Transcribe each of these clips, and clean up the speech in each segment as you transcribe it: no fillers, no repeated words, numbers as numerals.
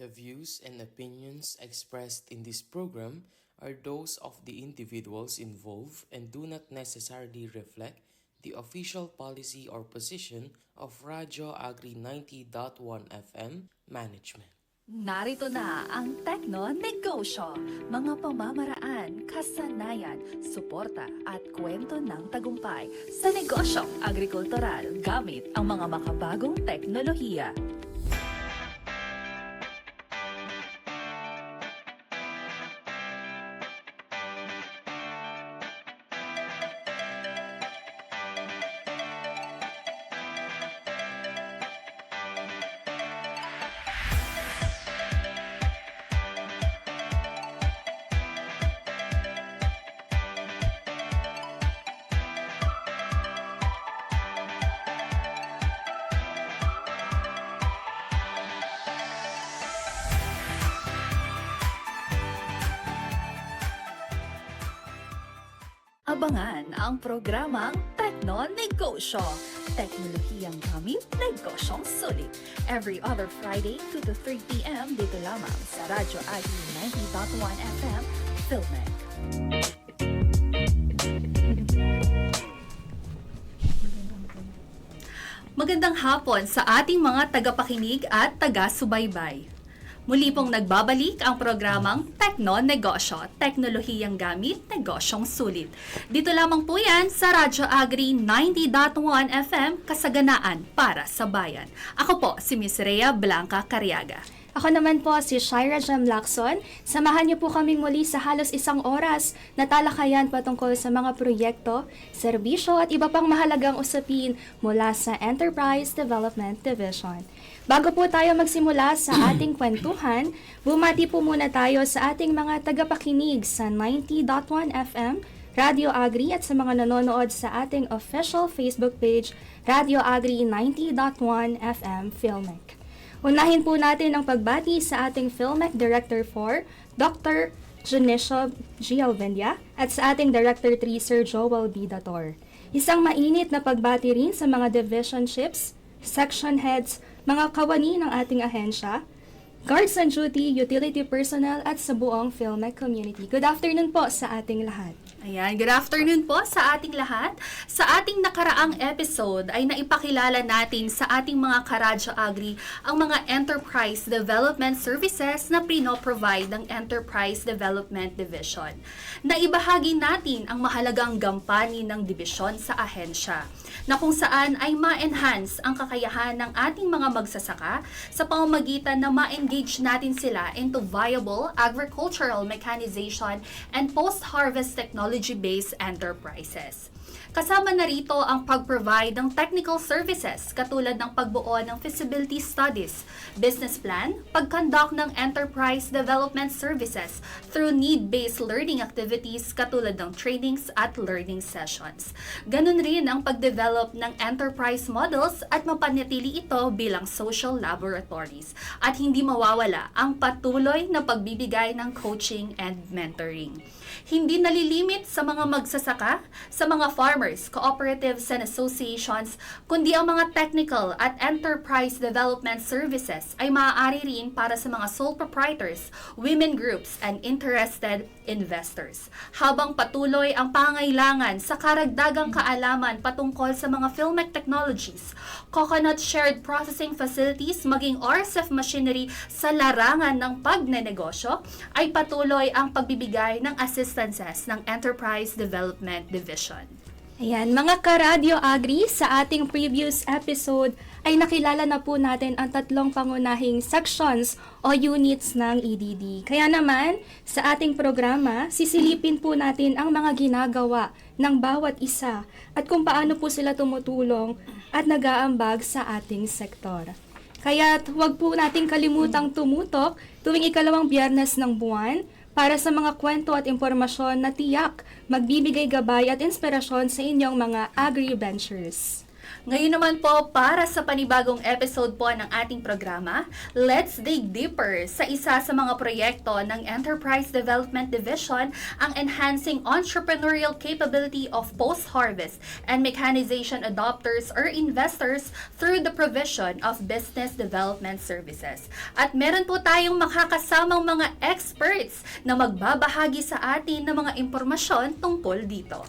The views and opinions expressed in this program are those of the individuals involved and do not necessarily reflect the official policy or position of Radyo Agri 90.1 FM Management. Narito na ang Tekno Negosyo, mga pamamaraan, kasanayan, suporta at kwento ng tagumpay sa negosyong agrikultural gamit ang mga makabagong teknolohiya. Abangan ang programang Tekno Negosyo. Teknolohiyang gamit, negosyong sulit. Every other Friday, 2 to 3 p.m. dito lamang sa Radyo Agri 90.1 FM, Filmek. Magandang hapon sa ating mga tagapakinig at taga-subaybay. Muli pong nagbabalik ang programang Tekno Negosyo, teknolohiyang gamit, negosyong sulit. Dito lamang po yan sa Radyo Agri 90.1 FM, kasaganaan para sa bayan. Ako po si Miss Rhea Blanca Cariaga. Ako naman po si Shira Jem Lacson. Samahan niyo po kaming muli sa halos isang oras na talakayan patungkol sa mga proyekto, serbisyo at iba pang mahalagang usapin mula sa Enterprise Development Division. Bago po tayo magsimula sa ating kwentuhan, bumati po muna tayo sa ating mga tagapakinig sa 90.1 FM, Radio Agri at sa mga nanonood sa ating official Facebook page, Radio Agri 90.1 FM Filmek. Unahin po natin ang pagbati sa ating Filmek Director 4, Dr. Janicia G. Alvendia, at sa ating Director 3, Sir Joel B. Dator. Isang mainit na pagbati rin sa mga division chiefs, section heads, mga kawani ng ating ahensya, guards on duty, utility personnel at sa buong Filmek community. Good afternoon po sa ating lahat. Ayan, good afternoon po sa ating lahat. Sa ating nakaraang episode ay naipakilala natin sa ating mga Karadyo Agri ang mga enterprise development services na pino-provide ng Enterprise Development Division. Naibahagi natin ang mahalagang gampanin ng dibisyon sa ahensya, na kung saan ay ma-enhance ang kakayahan ng ating mga magsasaka sa pamamagitan na ma-engage natin sila into viable agricultural mechanization and post-harvest technology-based enterprises. Kasama na rito ang pag-provide ng technical services katulad ng pagbuo ng feasibility studies, business plan, pag-conduct ng enterprise development services through need-based learning activities katulad ng trainings at learning sessions. Ganun rin ang pag-develop ng enterprise models at mapanatili ito bilang social laboratories at hindi mawawala ang patuloy na pagbibigay ng coaching and mentoring. Hindi nalilimit sa mga magsasaka, sa mga farmers, cooperatives and associations, kundi ang mga technical at enterprise development services ay maaari rin para sa mga sole proprietors, women groups, and interested investors. Habang patuloy ang pangailangan sa karagdagang kaalaman patungkol sa mga Filmek technologies, coconut shared processing facilities, maging RSF machinery sa larangan ng pagnenegosyo, ay patuloy ang pagbibigay ng assistances ng Enterprise Development Division. Ayan, mga ka-Radio Agri, sa ating previous episode ay nakilala na po natin ang tatlong pangunahing sections o units ng EDD. Kaya naman, sa ating programa, sisilipin po natin ang mga ginagawa ng bawat isa at kung paano po sila tumutulong at nag-aambag sa ating sektor. Kaya huwag po nating kalimutang tumutok tuwing ikalawang biyernes ng buwan para sa mga kwento at impormasyon na tiyak magbibigay gabay at inspirasyon sa inyong mga agri-ventures. Ngayon naman po, para sa panibagong episode po ng ating programa, let's dig deeper sa isa sa mga proyekto ng Enterprise Development Division, ang Enhancing Entrepreneurial Capability of Post-Harvest and Mechanization Adopters or Investors through the provision of Business Development Services. At meron po tayong makakasamang mga experts na magbabahagi sa atin ng mga impormasyon tungkol dito.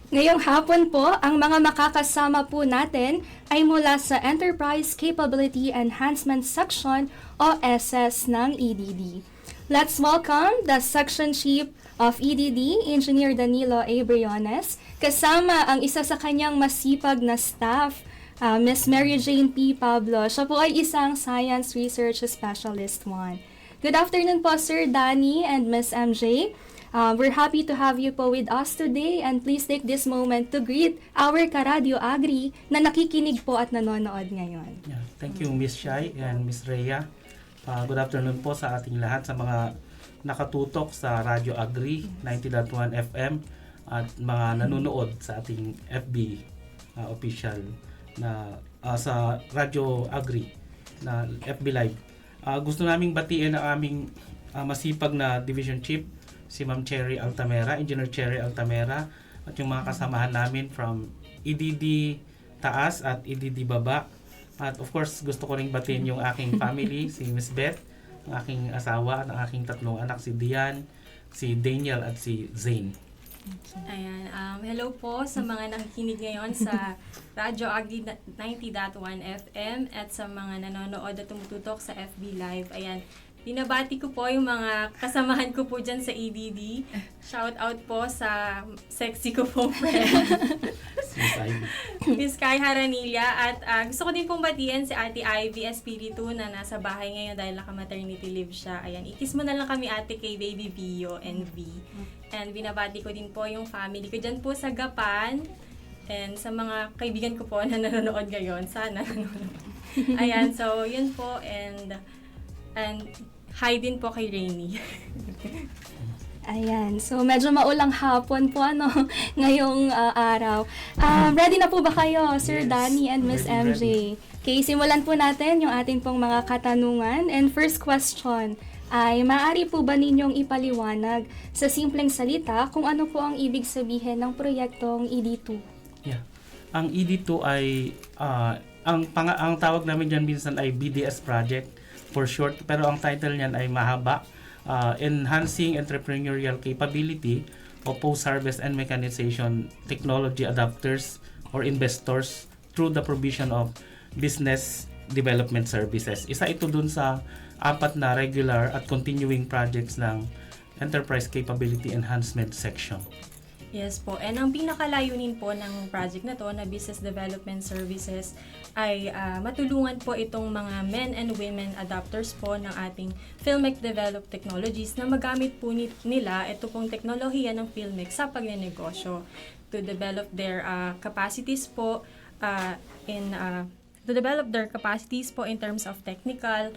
Ngayong hapon po, ang mga makakasama po natin ay mula sa Enterprise Capability Enhancement Section o SS ng EDD. Let's welcome the Section Chief of EDD, Engineer Danilo A. Briones, kasama ang isa sa kanyang masipag na staff, Ms. Mary Jane P. Pablo. Siya po ay isang Science Research Specialist 1. Good afternoon po, Sir Danny and Ms. MJ. We're happy to have you po with us today, and please take this moment to greet our Karadyo Agri na nakikinig po at nanonood ngayon. Yeah, thank you Miss Shai and Miss Rhea. Good afternoon po sa ating lahat, sa mga nakatutok sa Radyo Agri 90.1 FM at mga nanonood sa ating FB official na sa Radyo Agri na FB Live. Gusto naming batiin ang aming masipag na Division Chief, si Ma'am Cherry Altamera, Engineer Cherry Altamera, at yung mga kasamahan namin from EDD Taas at EDD Baba. At of course, gusto ko ring batiin yung aking family, si Miss Beth, ang aking asawa, at ang aking tatlong anak, si Dian, si Daniel, at si Zane. Ayan, hello po sa mga nakikinig ngayon sa Radyo Agri 90.1 FM at sa mga nanonood at tumututok sa FB Live. Ayan, binabati ko po yung mga kasamahan ko po dyan sa EDD. Shout out po sa sexy ko pong friend, Miss Kai Haranilla. At gusto ko din pong batiin si Ate Ivy Espiritu na nasa bahay ngayon dahil naka-maternity leave siya. Ayan, ikis mo na lang kami ate kay Baby Vio and V. And binabati ko din po yung family ko dyan po sa Gapan. And sa mga kaibigan ko po na nanonood ngayon, sana nanonood. Ayan, so yun po. And hi din po kay Rainy. Ayan, so medyo maulang hapon po ngayong araw. Ready na po ba kayo, Sir Yes, Danny and Miss MJ? Okay, simulan po natin yung ating pong mga katanungan. And first question ay, maaari po ba ninyong ipaliwanag sa simpleng salita kung ano po ang ibig sabihin ng proyektong ED2? Yeah. Ang ED2 ay, ang tawag namin dyan minsan ay BDS project for short, pero ang title niyan ay mahaba, Enhancing Entrepreneurial Capability of Post-Harvest and Mechanization Technology Adapters or Investors through the provision of Business Development Services. Isa ito dun sa 4 na regular at continuing projects ng Enterprise Capability Enhancement Section. Yes po. And ang pinakalayunin po ng project na to na Business Development Services ay matulungan po itong mga men and women adopters po ng ating Filmec Developed Technologies na magamit po nila ito pong teknolohiya ng Filmec sa pagnenegosyo to develop their capacities po in terms of technical,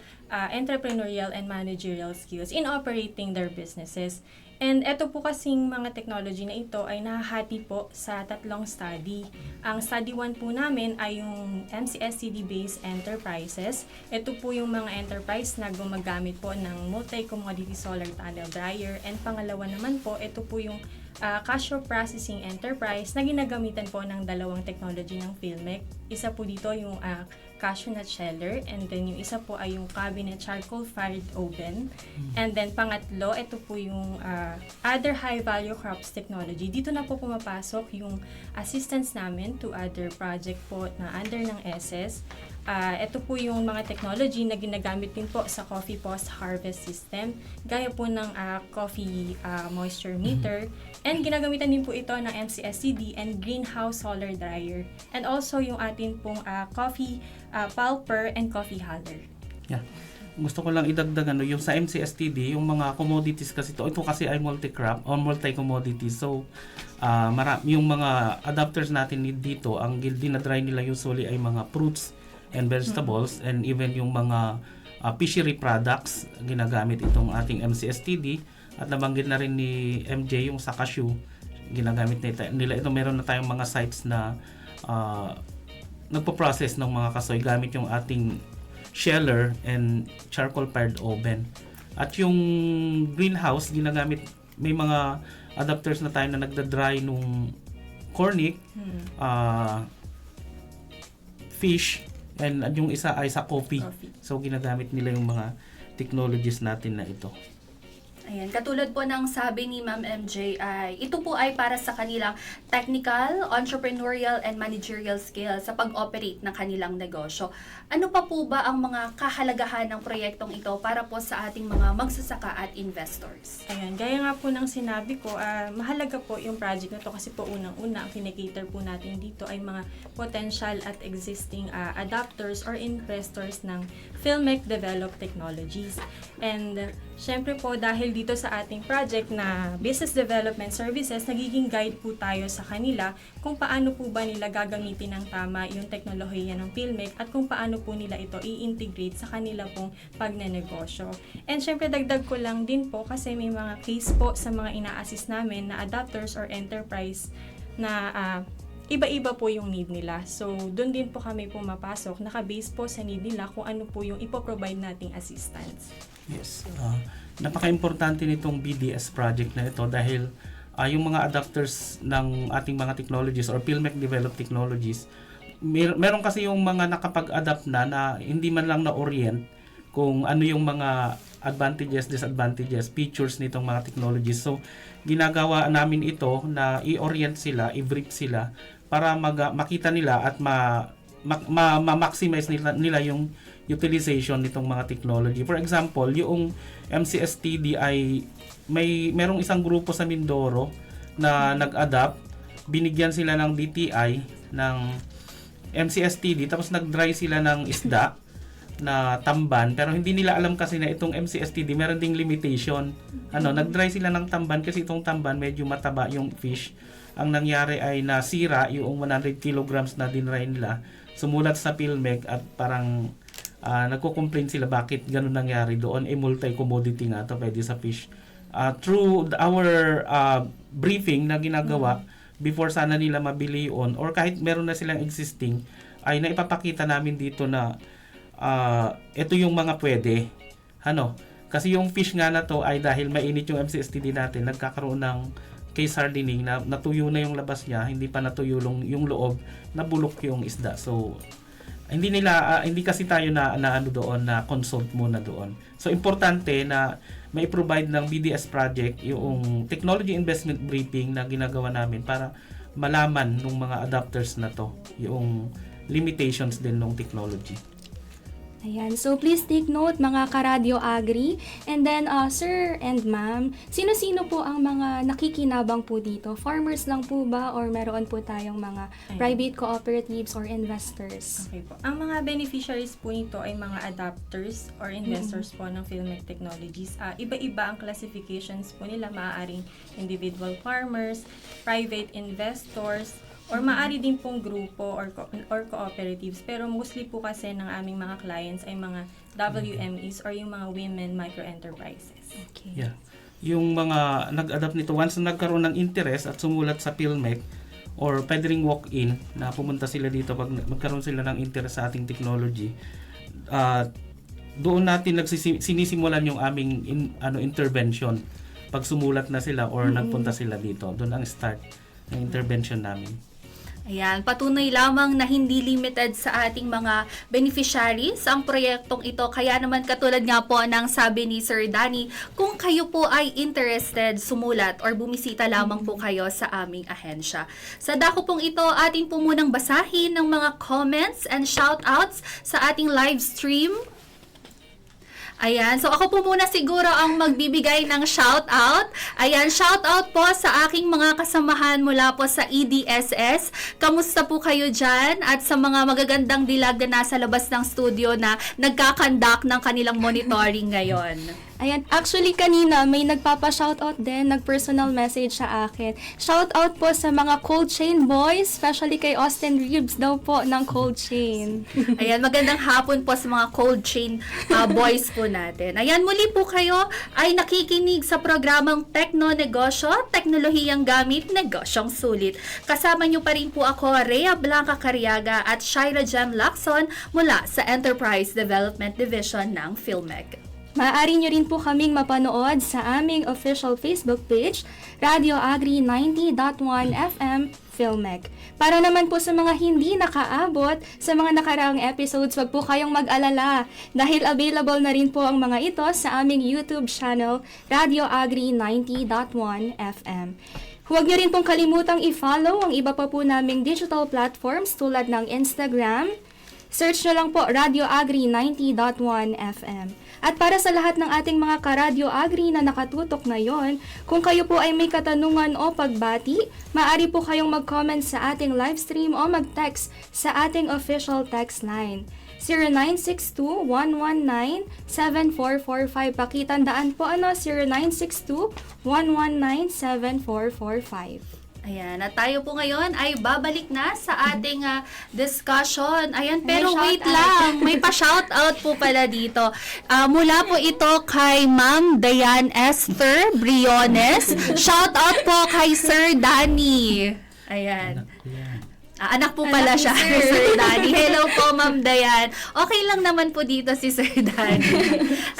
entrepreneurial, and managerial skills in operating their businesses. And ito po kasing mga technology na ito ay nahahati po sa 3 study. Ang study 1 po namin ay yung MCSCD-based enterprises. Ito po yung mga enterprise na gumagamit po ng multi-commodity solar tunnel dryer. And pangalawa naman po, ito po yung cashew processing enterprise na ginagamitan po ng 2 technology ng Filmec. Isa po dito yung cashew nut sheller, and then yung isa po ay yung cabinet charcoal fired oven. And then pangatlo, ito po yung other high value crops technology. Dito na po pumapasok yung assistance namin to other project po na under ng SS. Ito po yung mga technology na ginagamit din po sa coffee post-harvest system, gaya po ng coffee moisture meter, and ginagamitan din po ito ng MCSCD and greenhouse solar dryer, and also yung atin pong coffee pulper and coffee huller. Yeah. Gusto ko lang idagdag yung sa MCSTD, yung mga commodities kasi ito kasi ay multi-crop or multi-commodity. So, yung mga adapters natin dito, ang dinadry nila usually ay mga fruits and vegetables, and even yung mga fishery products, ginagamit itong ating MCSTD. At nabanggit na rin ni MJ yung sa cashew, ginagamit nila ito. Meron na tayong mga sites na nagpo-process ng mga kasoy gamit yung ating sheller and charcoal-fired oven. At yung greenhouse, ginagamit, may mga adapters na tayo na nagda-dry nung cornic, fish, and yung isa ay sa coffee. So, ginagamit nila yung mga technologies natin na ito. Ayan, katulad po ng sabi ni Ma'am MJ ay ito po ay para sa kanilang technical, entrepreneurial, and managerial skills sa pag-operate ng kanilang negosyo. Ano pa po ba ang mga kahalagahan ng proyektong ito para po sa ating mga magsasaka at investors? Ayan, gaya nga po ng sinabi ko, mahalaga po yung project na to kasi po unang-una, ang kinikater po natin dito ay mga potential at existing adapters or investors ng Filmec Developed Technologies. And syempre po dahil dito sa ating project na Business Development Services, nagiging guide po tayo sa kanila kung paano po ba nila gagamitin ng tama yung teknolohiya ng Filmec at kung paano po nila ito i-integrate sa kanila pong pagnenegosyo. And syempre dagdag ko lang din po kasi may mga case po sa mga ina-assist namin na adapters or enterprise na iba-iba po yung need nila. So, doon din po kami pumapasok, naka-base po sa need nila kung ano po yung ipoprovide nating assistance. Yes. Napaka-importante nitong BDS project na ito dahil yung mga adapters ng ating mga technologies or Filmec Developed Technologies, meron kasi yung mga nakapag-adapt na hindi man lang na-orient kung ano yung mga advantages, disadvantages, features nitong mga technologies. So, ginagawa namin ito na i-orient sila, i-brief sila para makita nila at ma-maximize nila yung utilization nitong mga technology. For example, yung MCSTD ay merong isang grupo sa Mindoro na nag-adapt, binigyan sila ng DTI ng MCSTD tapos nag-dry sila ng isda na tamban pero hindi nila alam kasi na itong MCSTD meron ding limitation. Nag-dry sila ng tamban kasi itong tamban medyo mataba yung fish. Ang nangyari ay nasira yung 100 kilograms na dinry nila. Sumulat sa Filmec at parang nagko-complain sila bakit ganun nangyari doon. Multi-commodity nga to pwede sa fish. Through our briefing na ginagawa before sana nila mabili yun or kahit meron na silang existing ay naipapakita namin dito na ito yung mga pwede. Kasi yung fish nga na to ay dahil mainit yung MCSTD natin, nagkakaroon ng case hardening na natuyo na yung labas niya, hindi pa natuyo yung loob, nabulok yung isda. So hindi kasi tayo na doon na consult muna doon. So importante na may provide ng BDS project yung technology investment briefing na ginagawa namin para malaman ng mga adapters na to yung limitations din ng technology. Ayan. So, please take note, mga ka-Radio Agri. And then, sir and ma'am, sino-sino po ang mga nakikinabang po dito? Farmers lang po ba? Or meron po tayong mga private cooperatives or investors? Okay po. Ang mga beneficiaries po nito ay mga adapters or investors po ng Filmec Technologies. Iba-iba ang classifications po nila. Maaaring individual farmers, private investors, or maaari din pong grupo or cooperatives. Pero mostly po kasi ng aming mga clients ay mga WMEs or yung mga women microenterprises. Okay. Yeah. Yung mga nag-adapt nito, once na nagkaroon ng interest at sumulat sa Filmec or pwede ring walk-in na pumunta sila dito pag magkaroon sila ng interest sa ating technology, doon natin sinisimulan yung aming intervention pag sumulat na sila or nagpunta sila dito. Doon ang start ng intervention namin. Ayan, patunay lamang na hindi limited sa ating mga beneficiaries ang proyektong ito. Kaya naman katulad nga po ng sabi ni Sir Danny, kung kayo po ay interested, sumulat or bumisita lamang po kayo sa aming ahensya. Sa dako pong ito, atin po munang basahin ng mga comments and shoutouts sa ating live stream. Ayan, so ako po muna siguro ang magbibigay ng shoutout. Ayan, shoutout po sa aking mga kasamahan mula po sa EDSS. Kamusta po kayo dyan? At sa mga magagandang dilag na nasa labas ng studio na nagkakandak ng kanilang monitoring ngayon. Ayan, actually kanina may nagpapa-shoutout din, nag-personal message sa akin. Shoutout po sa mga Cold Chain boys, especially kay Austin Reeves daw po ng Cold Chain. Ayan, magandang hapon po sa mga cold chain boys po natin. Ayan, muli po kayo ay nakikinig sa programang Tekno Negosyo, teknolohiyang gamit, negosyong sulit. Kasama niyo pa rin po ako, Rhea Blanca Cariaga at Shira Jem Lacson mula sa Enterprise Development Division ng PhilMec. Maaari nyo rin po kaming mapanood sa aming official Facebook page, Radio Agri 90.1 FM PhilMec. Para naman po sa mga hindi nakaabot sa mga nakaraang episodes, wag po kayong mag-alala dahil available na rin po ang mga ito sa aming YouTube channel, Radio Agri 90.1 FM. Huwag niyo rin pong kalimutang i-follow ang iba pa po naming digital platforms tulad ng Instagram. Search nyo lang po Radio Agri 90.1 FM. At para sa lahat ng ating mga ka-Radio Agri na nakatutok ngayon, kung kayo po ay may katanungan o pagbati, maaari po kayong mag-comment sa ating live stream o mag-text sa ating official text line. 0962-119-7445. Pakitandaan po 0962-119-7445. Ayan, at tayo po ngayon ay babalik na sa ating discussion. Ayan, pero May wait shoutout. lang, may pa-shoutout po pala dito. Mula po ito kay Ma'am Diane Esther Briones. Shoutout po kay Sir Danny. Ayan. Anak po pala siya, Sir Danny. Hello po, Ma'am Dayan. Okay lang naman po dito si Sir Danny.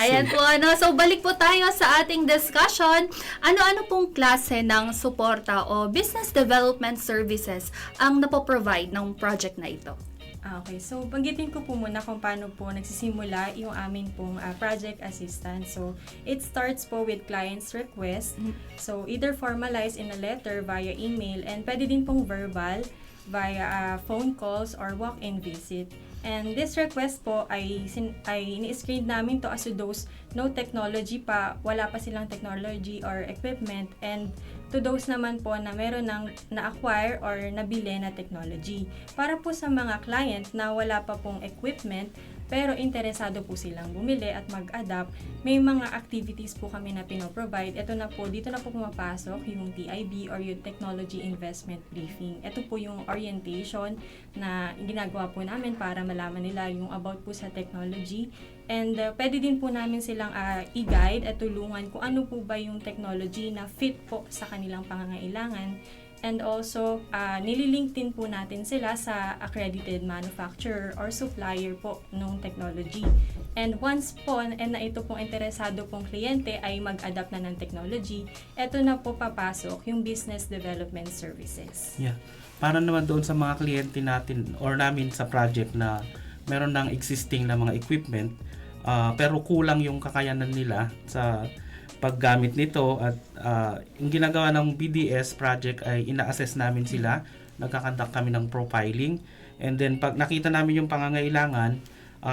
Ayan po, So, balik po tayo sa ating discussion. Ano-ano pong klase ng suporta o business development services ang napoprovide ng project na ito? Okay, so banggitin ko po muna kung paano po nagsisimula yung amin pong project assistance. So, it starts po with client's request. So, either formalized in a letter via email and pwede din pong verbal via phone calls or walk-in visit. And this request po ay ini-screen namin to as to those no technology pa, wala pa silang technology or equipment, and to those naman po na meron ng na-acquire or nabili na technology. Para po sa mga client na wala pa pong equipment pero interesado po silang bumili at mag-adapt, may mga activities po kami na pinoprovide. Ito na po, dito na po pumapasok yung TIB or yung Technology Investment Briefing. Ito po yung orientation na ginagawa po namin para malaman nila yung about po sa technology. And pwede din po namin silang i-guide at tulungan kung ano po ba yung technology na fit po sa kanilang pangangailangan. And also, nililink din po natin sila sa accredited manufacturer or supplier po ng technology. And once po na ito pong interesado pong kliyente ay mag-adapt na ng technology, ito na po papasok yung business development services. Yeah. Para naman doon sa mga kliyente natin or namin sa project na meron ng existing na mga equipment, pero kulang yung kakayanan nila sa paggamit nito, at yung ginagawa ng BDS project ay ina-assess namin sila, nagkakandak kami ng profiling, and then pag nakita namin yung pangangailangan,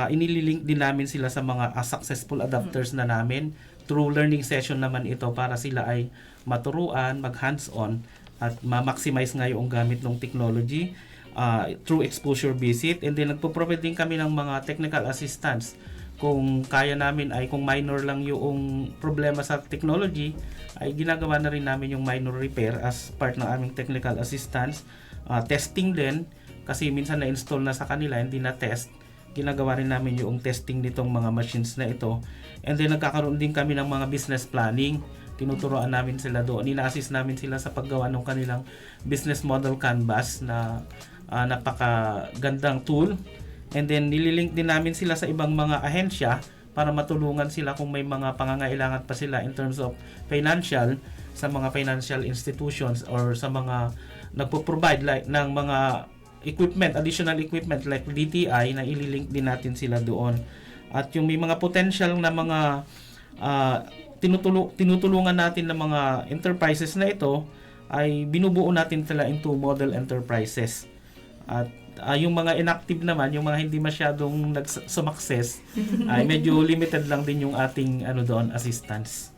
inililink din namin sila sa mga successful adapters na namin. Through learning session naman ito para sila ay maturuan, mag hands-on at ma-maximize nga yung gamit ng technology through exposure visit. And then nagpo-provide din kami ng mga technical assistance. Kung kaya namin ay kung minor lang yung problema sa technology, ay ginagawa na rin namin yung minor repair as part ng aming technical assistance. Testing din, kasi minsan na-install na sa kanila, hindi na test. Ginagawa rin namin yung testing nitong mga machines na ito. And then nagkakaroon din kami ng mga business planning. Tinuturoan namin sila doon. Ina-assist namin sila sa paggawa ng kanilang business model canvas na napakagandang tool. And then nililink din namin sila sa ibang mga ahensya para matulungan sila kung may mga pangangailangan pa sila in terms of financial, sa mga financial institutions or sa mga nagpo-provide like ng mga equipment, additional equipment like DTI, na ililink din natin sila doon. At yung may mga potential na mga tinutulungan natin ng mga enterprises na ito, ay binubuo natin sila into model enterprises. At yung mga inactive naman, yung mga hindi masyadong success, ay medyo limited lang din yung ating assistance.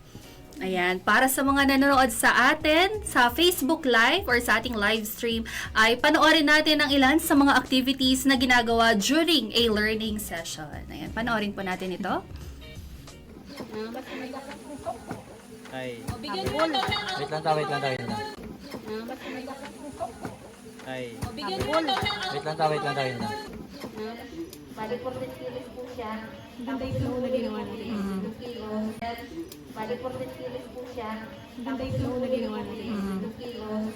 Ayan, para sa mga nanonood sa atin sa Facebook Live or sa ating live stream, ay panoorin natin ang ilan sa mga activities na ginagawa during a learning session. Ayan, panoorin po natin ito. Ay. Wait lang tayo, wait lang tayo. Ay. Wait lang tayo, wait lang tayo. Bali 14 kilos po siya. Ganda yung flow na ginawa natin. 2 kilos. Bali 14 kilos po siya. Ganda yung flow na ginawa natin. 2 kilos.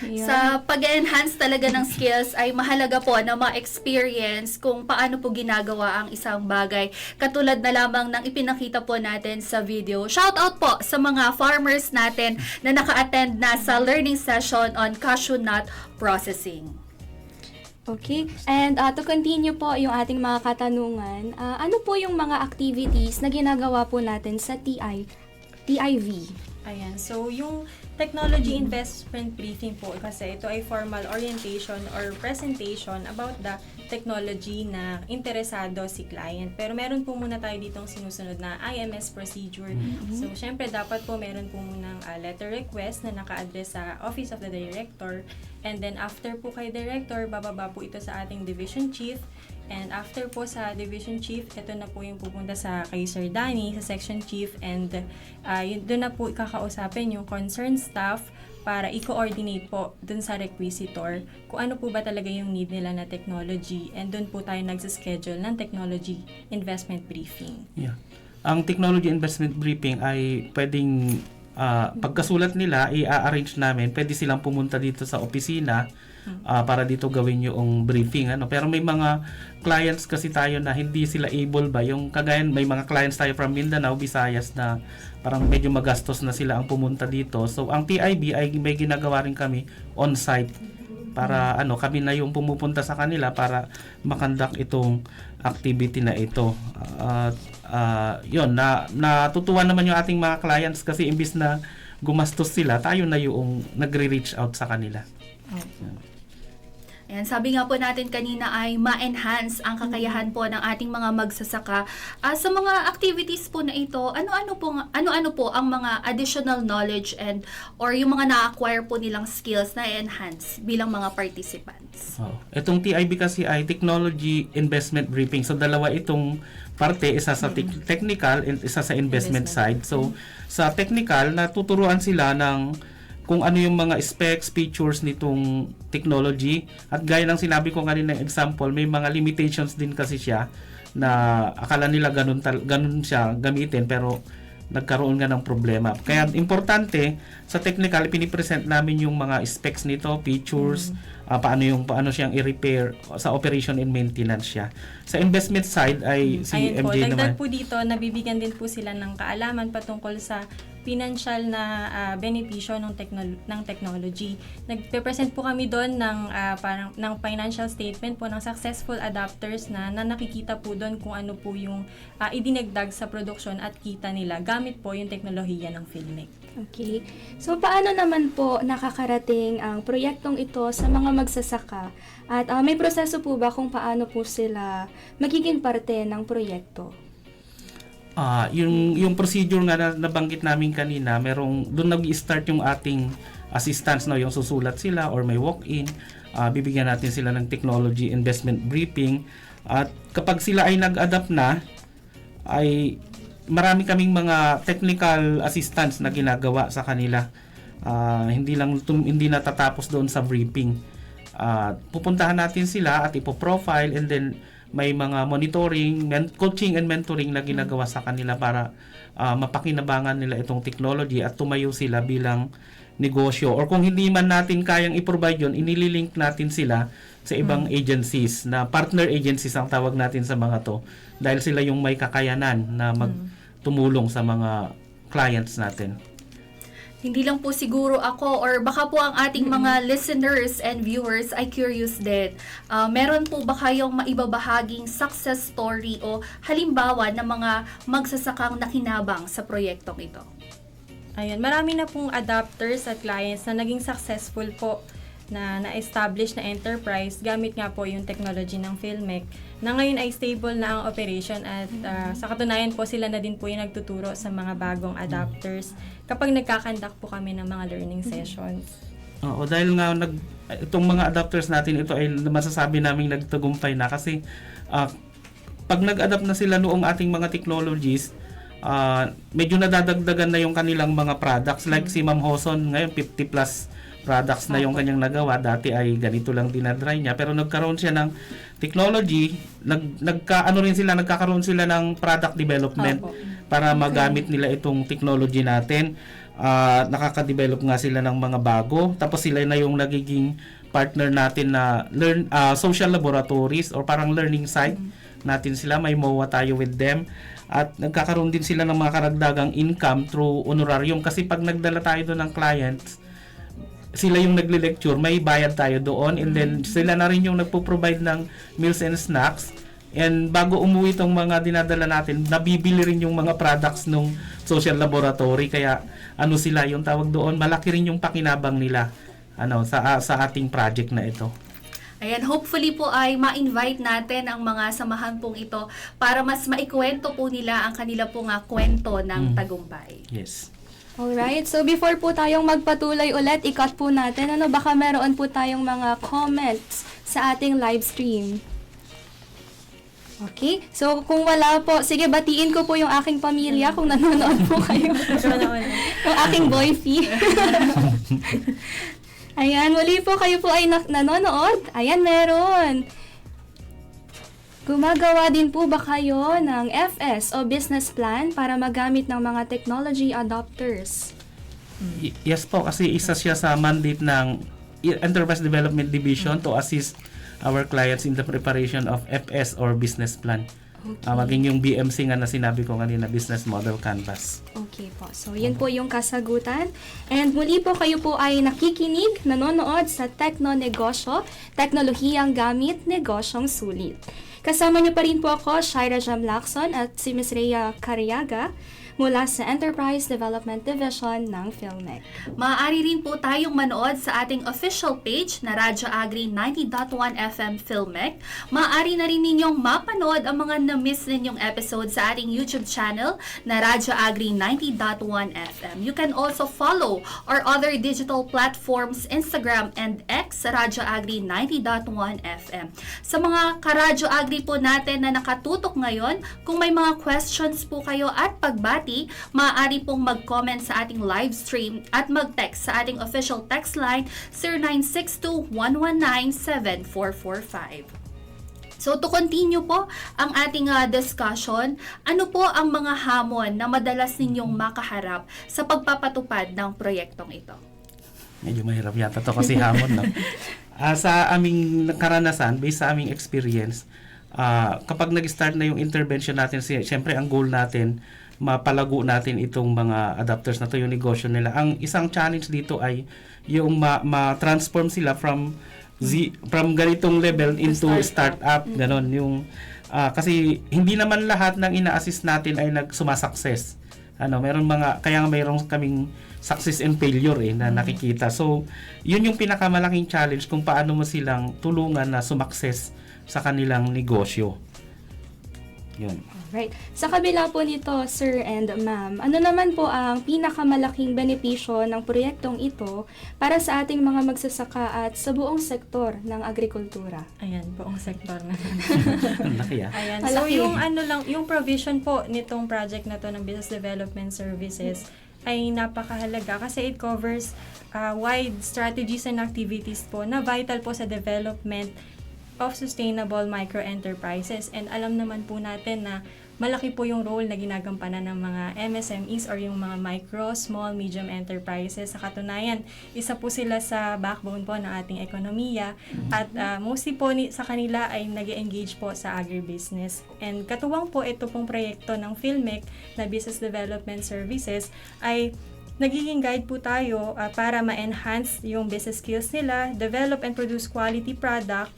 Sa pag-enhance talaga ng skills ay mahalaga po na ma-experience kung paano po ginagawa ang isang bagay. Katulad na lamang ng ipinakita po natin sa video. Shout out po sa mga farmers natin na naka-attend na sa learning session on cashew nut processing. Okay, and to continue po yung ating mga katanungan, ano po yung mga activities na ginagawa po natin sa TIV? Ayan, so yung technology investment briefing po kasi ito ay formal orientation or presentation about the technology na interesado si client. Pero meron po muna tayo ditong sinusunod na IMS procedure. So, syempre dapat po meron po munang letter request na naka-address sa Office of the Director. And then after po kay Director, bababa po ito sa ating Division Chief. And after po sa Division Chief, ito na po yung pupunta sa kay Sir Danny, sa Section Chief. And doon na po ikakausapin yung concerned staff para i-coordinate po dun sa requisitor kung ano po ba talaga yung need nila na technology. And doon po tayo nagsischedule ng technology investment briefing. Yeah. Ang technology investment briefing ay pwedeng pagkasulat nila, i-arrange namin, pwede silang pumunta dito sa opisina para dito gawin yung briefing. Pero may mga clients kasi tayo na hindi sila able ba, yung kagayan, may mga clients tayo from Mindanao, Visayas na parang medyo magastos na sila ang pumunta dito. So ang TIB ay may ginagawa rin kami on-site para kami na yung pumupunta sa kanila para makandak itong activity na ito. Yun, natutuwa naman yung ating mga clients kasi imbis na gumastos sila, tayo na yung nagre-reach out sa kanila. Ayan, sabi nga po natin kanina ay ma-enhance ang kakayahan po ng ating mga magsasaka. Sa mga activities po na ito, ano-ano po ang mga additional knowledge and or yung mga na-acquire po nilang skills na enhance bilang mga participants? Itong TIB kasi ay Technology Investment Briefing. So dalawa itong parte, isa sa technical and isa sa investment side. So sa technical, natuturuan sila ng kung ano yung mga specs, features nitong technology. At gaya ng sinabi ko kanina example, may mga limitations din kasi siya na akala nila ganun siya gamitin pero nagkaroon nga ng problema. Kaya importante sa technical, pinipresent namin yung mga specs nito, features, paano siyang i-repair sa operation and maintenance siya. Sa investment side ay si Ayun MJ po, naman. dagdag po dito, nabibigyan din po sila ng kaalaman patungkol sa financial na benepisyo ng technology. Nagpe-present po kami doon ng financial statement po ng successful adapters na nakikita po doon kung ano po yung idinagdag sa production at kita nila gamit po yung teknolohiya ng Filmic. Okay. So, paano naman po nakakarating ang proyektong ito sa mga magsasaka? At may proseso po ba kung paano po sila magiging parte ng proyekto? Yung procedure nga na nabanggit namin kanina, doon nag-start yung ating assistance, yung susulat sila or may walk-in, bibigyan natin sila ng technology investment briefing. At kapag sila ay nag-adapt na, ay marami kaming mga technical assistance na ginagawa sa kanila. Hindi natatapos doon sa briefing. Pupuntahan natin sila at ipo-profile, and then may mga monitoring, coaching and mentoring na ginagawa sa kanila para mapakinabangan nila itong technology at tumayo sila bilang negosyo. Or kung hindi man natin kayang i-provide yun, inililink natin sila sa ibang agencies, na partner agencies ang tawag natin sa mga to, dahil sila yung may kakayanan na magtumulong sa mga clients natin. Hindi lang po siguro ako or baka po ang ating mga listeners and viewers ay curious din. Meron po ba kayong maibabahaging success story o halimbawa ng mga magsasakang nakinabang sa proyektong ito? Ayun, marami na pong adapters at clients na naging successful po na-establish na enterprise gamit nga po yung technology ng Filmic na ngayon ay stable na ang operation at sa katunayan po sila na din po yung nagtuturo sa mga bagong adapters kapag nagkakandak po kami ng mga learning sessions. Oo, dahil nga itong mga adapters natin, ito ay masasabi namin nagtagumpay na kasi pag nag-adapt na sila noong ating mga technologies, medyo nadadagdagan na yung kanilang mga products. Like si Ma'am Hoson, ngayon 50 plus products na yung kanyang nagawa. Dati ay ganito lang dinadry niya. Pero nagkaroon siya ng technology, nagkakaroon sila ng product development para magamit nila itong technology natin. Nakaka-develop nga sila ng mga bago. Tapos sila na yung nagiging partner natin na social laboratories or parang learning site natin sila. May MOA tayo with them. At nagkakaroon din sila ng mga karagdagang income through honorarium. Kasi pag nagdala tayo doon ng clients, sila yung nagle-lecture, may bayad tayo doon, and then sila na rin yung nagpo-provide ng meals and snacks. And bago umuwi itong mga dinadala natin, nabibili rin yung mga products ng social laboratory. Kaya sila yung tawag doon, malaki rin yung pakinabang nila sa ating project na ito. Ayan, hopefully po ay ma-invite natin ang mga samahan pong ito para mas maikwento po nila ang kanila pong kwento ng tagumpay. Yes. Alright, so before po tayong magpatuloy ulit, i-cut po natin, baka meron po tayong mga comments sa ating live stream. Okay, so kung wala po, sige, batiin ko po yung aking pamilya kung nanonood po kayo. Yung aking boyfie. Ayan, muli po kayo po ay nanonood. Ayan, meron. Gumagawa din po ba kayo ng FS o business plan para magamit ng mga technology adopters? Yes po, kasi isa siya sa mandate ng Enterprise Development Division to assist our clients in the preparation of FS or business plan. Maging yung BMC nga na sinabi ko kanina, Business Model Canvas. Okay po. So, yun po yung kasagutan. And muli po kayo po ay nakikinig, nanonood sa Tekno Negosyo, teknolohiyang gamit, negosyong sulit. Kasama niyo pa rin po ako, Shaira Jam Lacson at si Ms. Rhea Cariaga mula sa Enterprise Development Division ng PhilMec. Maaari rin po tayong manood sa ating official page na Radyo Agri 90.1 FM PhilMec. Maaari na rin ninyong mapanood ang mga na-miss ninyong episode sa ating YouTube channel na Radyo Agri 90.1 FM. You can also follow our other digital platforms, Instagram and X, Radyo Agri 90.1 FM. Sa mga ka-Radyo Agri po natin na nakatutok ngayon, kung may mga questions po kayo at pagbati, maaari pong mag-comment sa ating live stream at mag-text sa ating official text line 0962-119-7445. So to continue po ang ating discussion, ano po ang mga hamon na madalas ninyong makaharap sa pagpapatupad ng proyektong ito? Medyo mahirap yata to kasi hamon, no? Sa aming karanasan, based sa aming experience, kapag nag-start na yung intervention natin, siyempre ang goal natin, mapalago natin itong mga adapters na to, yung negosyo nila. Ang isang challenge dito ay yung ma-transform sila from ganitong level into startup, ganon yung kasi hindi naman lahat ng ina-assist natin ay sumasukses. Meron kaya mayroon kaming success and failure na nakikita. So, yun yung pinakamalaking challenge kung paano mo silang tulungan na sumakses sa kanilang negosyo. Yun. Right. Sa kabila po nito, sir and ma'am, ano naman po ang pinakamalaking benepisyo ng proyektong ito para sa ating mga magsasaka at sa buong sektor ng agrikultura? Ayan, buong sektor na. Laki Ayan. So yung provision po nitong project na to ng Business Development Services ay napakahalaga kasi it covers wide strategies and activities po na vital po sa development of sustainable micro-enterprises. And alam naman po natin na malaki po yung role na ginagampanan ng mga MSMEs or yung mga micro, small, medium enterprises. Sa katunayan, isa po sila sa backbone po ng ating ekonomiya at mostly po sa kanila ay nag-engage po sa agribusiness. And katuwang po ito pong proyekto ng PhilMec na Business Development Services ay nagiging guide po tayo para ma-enhance yung business skills nila, develop and produce quality product,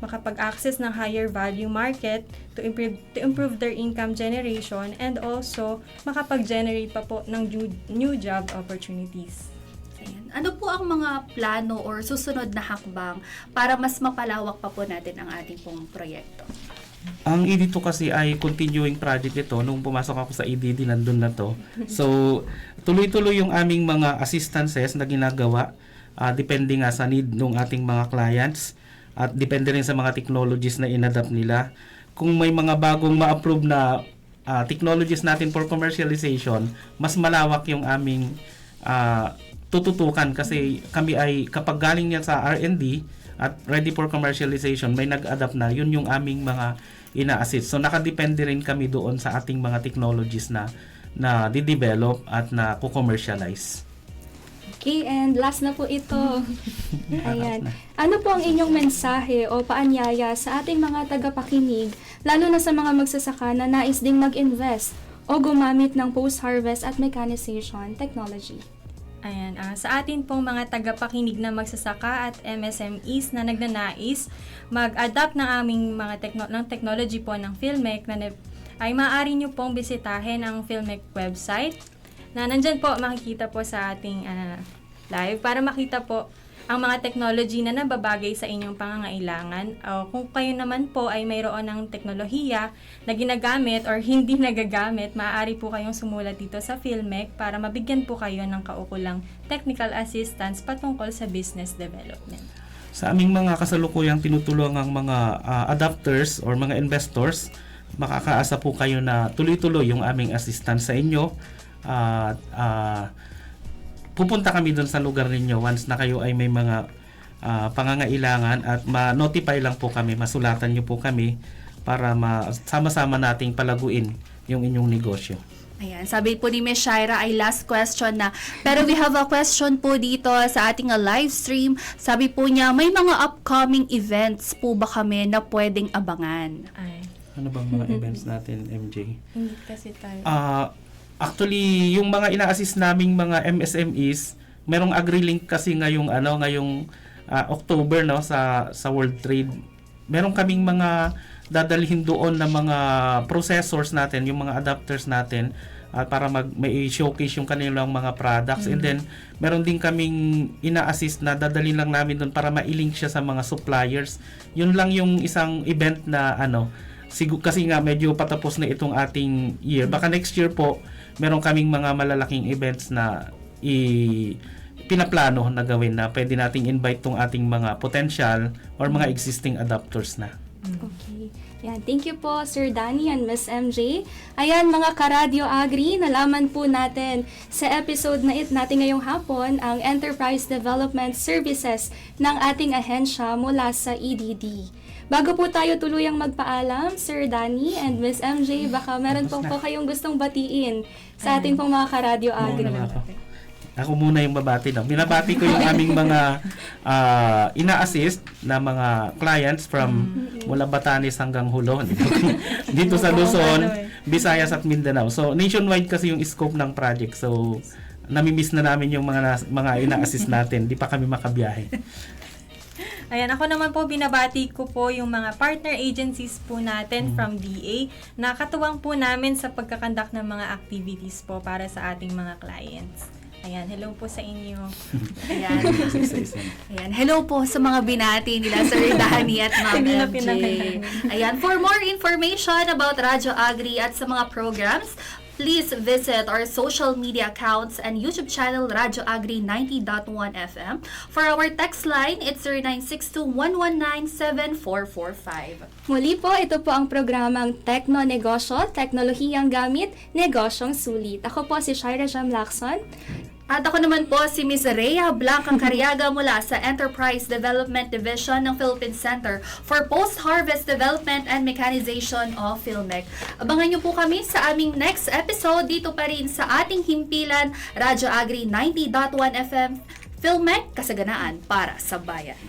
makapag-access ng higher value market to improve their income generation, and also makapag-generate pa po ng new job opportunities. Ayan. Ano po ang mga plano or susunod na hakbang para mas mapalawak pa po natin ang ating pong proyekto? Ang ED2 kasi ay continuing project ito. Nung pumasok ako sa EDD, nandun na to. So, tuloy-tuloy yung aming mga assistances na ginagawa, depende nga sa need ng ating mga clients. At depende rin sa mga technologies na inadapt nila. kung may mga bagong ma-approve na technologies natin for commercialization, mas malawak yung aming tututukan kasi kami ay kapag galing niya sa R&D at ready for commercialization, may nag-adapt na, yun yung aming mga ina-assist. So nakadepende rin kami doon sa ating mga technologies na di-develop at na ku-commercialize. Okay, and last na po ito. Ayan. Ano po ang inyong mensahe o paanyaya sa ating mga tagapakinig, lalo na sa mga magsasaka na nais ding mag-invest o gumamit ng post-harvest at mechanization technology? Ayan, sa atin pong mga tagapakinig na magsasaka at MSMEs na nagnanais mag-adapt ng aming mga technology po ng Philmec ay maaari nyo pong bisitahin ang Philmec website na nandyan po makikita po sa ating live para makita po ang mga technology na nababagay sa inyong pangangailangan. Kung kayo naman po ay mayroon ng teknolohiya na ginagamit or hindi nagagamit, maaari po kayong sumulat dito sa Philmec para mabigyan po kayo ng kaukulang technical assistance patungkol sa business development. Sa aming mga kasalukuyang tinutulungang mga adapters or mga investors, makakaasa po kayo na tuloy-tuloy yung aming assistance sa inyo. Pupunta kami doon sa lugar ninyo once na kayo ay may mga pangangailangan at ma-notify lang po kami, masulatan nyo po kami para sama-sama nating palaguin yung inyong negosyo. Ayan, sabi po ni Ms. Shaira ay last question na. Pero we have a question po dito sa ating live stream. Sabi po niya, may mga upcoming events po ba kami na pwedeng abangan? Ay, Ano bang mga events natin, MJ? hindi kasi tayo. Actually, yung mga ina-assist naming mga MSMEs, merong AgriLink kasi ngayong October sa World Trade. Meron kaming mga dadalhin doon na mga processors natin, yung mga adapters natin para may showcase yung kanilang mga products. And then meron din kaming ina-assist na dadalhin lang namin doon para ma-link siya sa mga suppliers. Yun lang yung isang event na kasi nga medyo patapos na itong ating year. Baka next year po meron kaming mga malalaking events na pinaplano na gawin na pwede nating invite tong ating mga potential or mga existing adapters na. Okay. Yan. Thank you po, Sir Danny and Miss MJ. Ayan, mga ka-Radio Agri, nalaman po natin sa episode na natin ngayong hapon ang Enterprise Development Services ng ating ahensya mula sa EDD. Bago po tayo tuluyang magpaalam, Sir Danny and Miss MJ, baka meron po kayong gustong batiin sa ating pong mga ka-Radio Agri. Ako muna yung babati. Binabati ko yung aming mga ina-assist na mga clients from mula Batanes hanggang Hulo. Dito sa Luzon, Visayas at Mindanao. So, nationwide kasi yung scope ng project. So, nami-miss na namin yung mga ina-assist natin. Di pa kami makabiyahe. Ayan, ako naman po binabati ko po yung mga partner agencies po natin from DA na katuwang po namin sa pagkakandak ng mga activities po para sa ating mga clients. Ayan, hello po sa inyo. Ayan. Ayan, hello po sa mga binati nila Sir Danny at Ma'am MJ. Ayan, for more information about Radyo Agri at sa mga programs, please visit our social media accounts and YouTube channel Radyo Agri 90.1 FM. For our text line, it's 0962-119-7445. Muli po, ito po ang programang Tekno Negosyo, Teknolohiyang Gamit, Negosyong Sulit. Ako po si Shaira Jam Lacson. At ako naman po si Ms. Rhea Blanca Cariaga mula sa Enterprise Development Division ng Philippine Center for Post-Harvest Development and Mechanization of Philmec. Abangan niyo po kami sa aming next episode dito pa rin sa ating himpilan, Radyo Agri 90.1 FM, Philmec, kasaganaan para sa bayan.